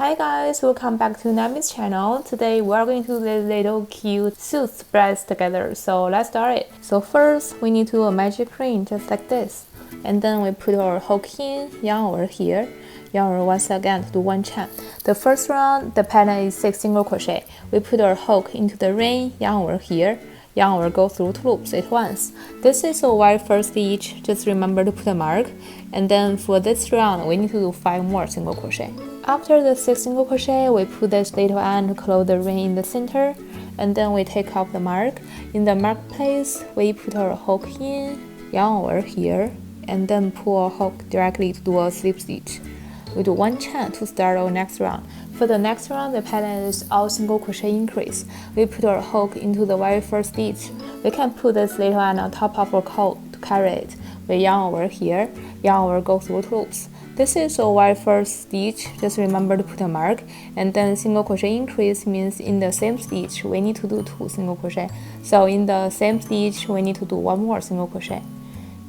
Hi guys, welcome back to Nami's channel. Today we are going to do this little cute Soot Sprites together. So let's start it. So first we need to do a magic ring just like this. And then we put our hook in, yarn over here, yarn over once again to do one chain. The first round, the pattern is 6 single crochet. We put our hook into the ring, yarn over here, yarn over, go through 2 loops at once. This is a very first stitch, just remember to put a mark. And then for this round, we need to do 5 more single crochet. After the 6 single crochet, we put this little end to close the ring in the center, and then we take off the mark. In the mark place, we put our hook in, yarn over here, and then pull our hook directly to do a slip stitch. We do one chain to start our next round. For the next round, the pattern is all single crochet increase. We put our hook into the very first stitch. We can put this little end on top of our coat to carry it. We yarn over here, yarn over, go through 2 loops. This is a very first stitch, just remember to put a mark, and then single crochet increase means in the same stitch we need to do 2 single crochet. So in the same stitch we need to do 1 more single crochet.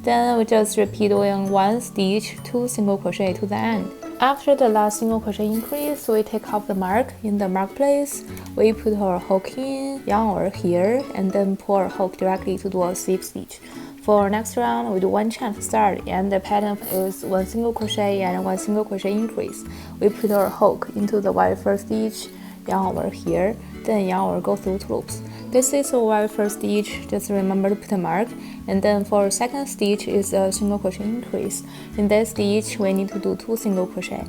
Then we just repeat doing 1 stitch, 2 single crochet to the end. After the last single crochet increase, we take off the mark. In the mark place, we put our hook in, yarn over here, and then pull our hook directly to do a slip stitch. For next round, we do one chain to start, and the pattern is 1 single crochet and 1 single crochet increase. We put our hook into the very first stitch, yarn over here, then yarn over, go through 2 loops. This is the very first stitch, just remember to put a mark. And then for second stitch is a single crochet increase. In this stitch, we need to do 2 single crochet.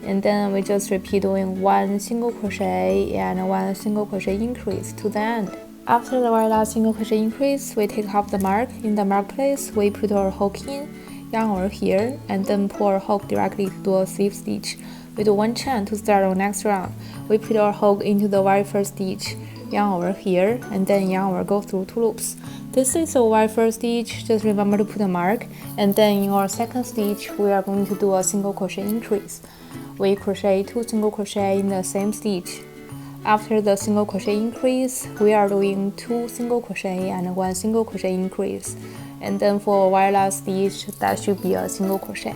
And then we just repeat doing 1 single crochet and 1 single crochet increase to the end. After the very last single crochet increase, we take off the mark. In the mark place, we put our hook in, yarn over here, and then pull our hook directly to do a slip stitch. We do one chain to start our next round. We put our hook into the very first stitch, yarn over here, and then yarn over, go through 2 loops. This is the very first stitch, just remember to put a mark. And then in our second stitch, we are going to do a single crochet increase. We crochet 2 single crochet in the same stitch. After the single crochet increase, we are doing 2 single crochet and 1 single crochet increase. And then for very last stitch, that should be a single crochet.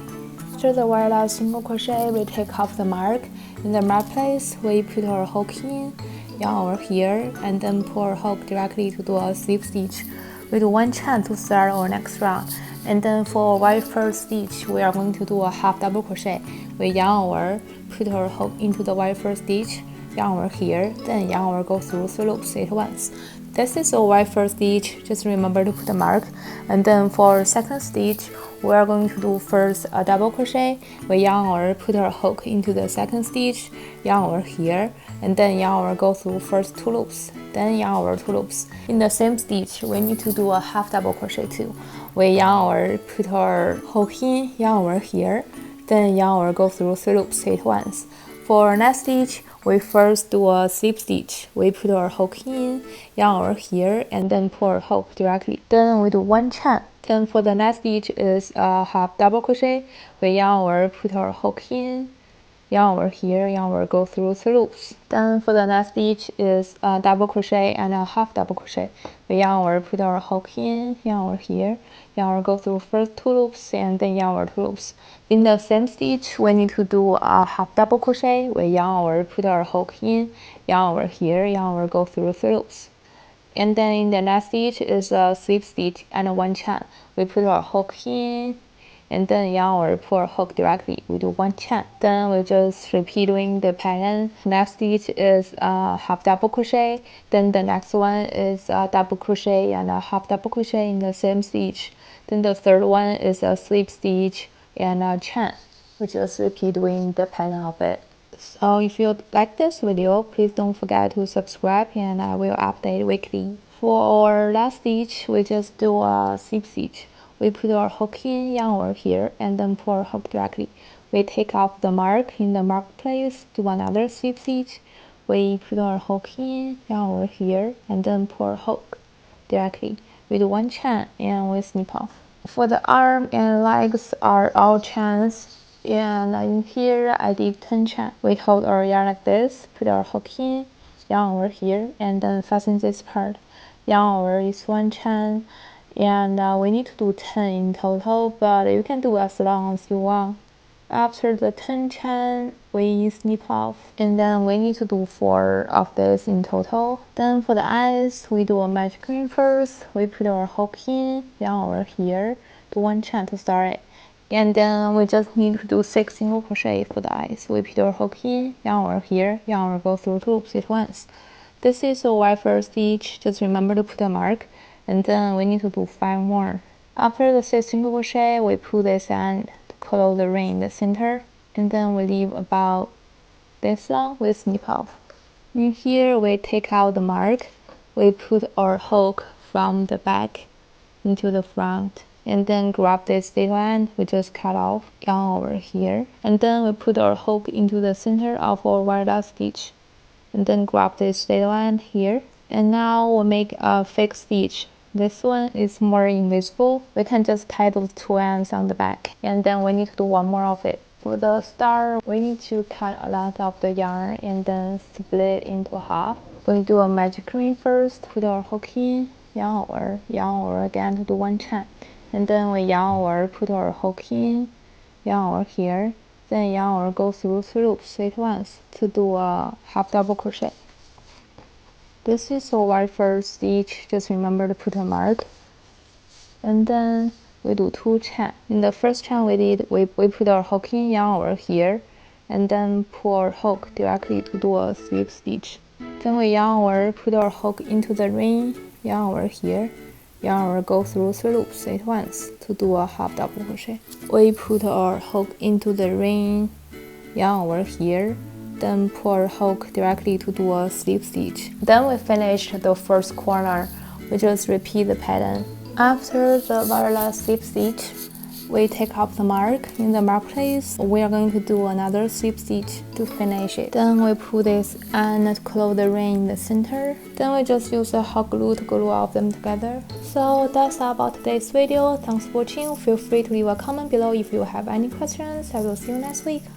After the very last single crochet, we take off the mark. In the mark place, we put our hook in, yarn over here, and then pull our hook directly to do a slip stitch. We do one chain to start our next round. And then for very first stitch, we are going to do a half double crochet. We yarn over, put our hook into the very first stitch, yarn over here, then yarn over, go through 3 loops at once. This is the very first stitch, just remember to put a mark. And then for second stitch, we are going to do first a double crochet. We yarn over, put our hook into the second stitch, yarn over here, and then yarn over, go through first 2 loops, then yarn over 2 loops. In the same stitch, we need to do a half double crochet too. We yarn over, put our hook in, yarn over here, then yarn over, go through 3 loops at once. For next stitch, we first do a slip stitch. We put our hook in, yarn over here, and then pull our hook directly. Then we do one chain. Then for the next stitch is a half double crochet. We yarn over, put our hook in, yarn over here, yarn over, go through 3 loops. Then for the next stitch is a double crochet and a half double crochet. We yarn over, put our hook in, yarn over here, yarn over, go through first 2 loops, and then yarn over 2 loops. In the same stitch, we need to do a half double crochet. We yarn over, put our hook in, yarn over here, yarn over, go through 3 loops. And then in the next stitch is a slip stitch and one chain. We put our hook in, and then yarn over, pull our hook directly. We do one chain. Then we just repeat doing the pattern. Next stitch is a half double crochet. Then the next one is a double crochet and a half double crochet in the same stitch. Then the third one is a slip stitch and a chain. We just repeat doing the pattern of it. So if you like this video, please don't forget to subscribe, and I will update weekly. For our last stitch, we just do a slip stitch. We put our hook in, yarn over here, and then pull our hook directly. We take off the mark. In the mark place, do another slip stitch. We put our hook in, yarn over here, and then pull our hook directly. We do one chain and we snip off. For the arm and legs are all chains, and in here I did 10 chains. We hold our yarn like this, put our hook in, yarn over here, and then fasten this part. Yarn over is one chain, and we need to do 10 in total, but you can do as long as you want. After the 10 chain, we snip off, and then we need to do 4 of this in total. Then for the eyes, we do a magic ring first. We put our hook in, yarn over here, do 1 chain to start it. And then we just need to do 6 single crochet for the eyes. We put our hook in, yarn over here, yarn over, go through 2 loops at once. This is the very first stitch, just remember to put a mark, and then we need to do 5 more. After the 6 single crochet, we pull this end to close the ring in the center, and then we leave about this long, we snip off. In here, we take out the mark, we put our hook from the back into the front, and then grab this little end, we just cut off, yarn over here, and then we put our hook into the center of our very last stitch, and then grab this little end here, and now we'll make a fixed stitch. This one is more invisible. We can just tie those 2 ends on the back, and then we need to do 1 more of it. For the star, we need to cut a length of the yarn and then split it into half. We do a magic ring first, put our hook in, yarn over again to do 1 chain, and then we yarn over, put our hook in, yarn over here, then yarn over, go through 3 loops at once to do a half double crochet. This is the very first stitch, just remember to put a mark, and then we do 2 chain. In the first chain we put our hook in, yarn over here, and then pull our hook directly to do a slip stitch. Then we yarn over, put our hook into the ring, yarn over here, yarn over, go through 3 loops at once to do a half double crochet. We put our hook into the ring, yarn over here, then pull our hook directly to do a slip stitch. Then we finished the first corner. We just repeat the pattern. After the very last slip stitch, we take off the mark. In the mark place, we are going to do another slip stitch to finish it. Then we pull this and close the ring in the center. Then we just use a hot glue to glue all of them together. So that's all about today's video. Thanks for watching. Feel free to leave a comment below if you have any questions. I will see you next week.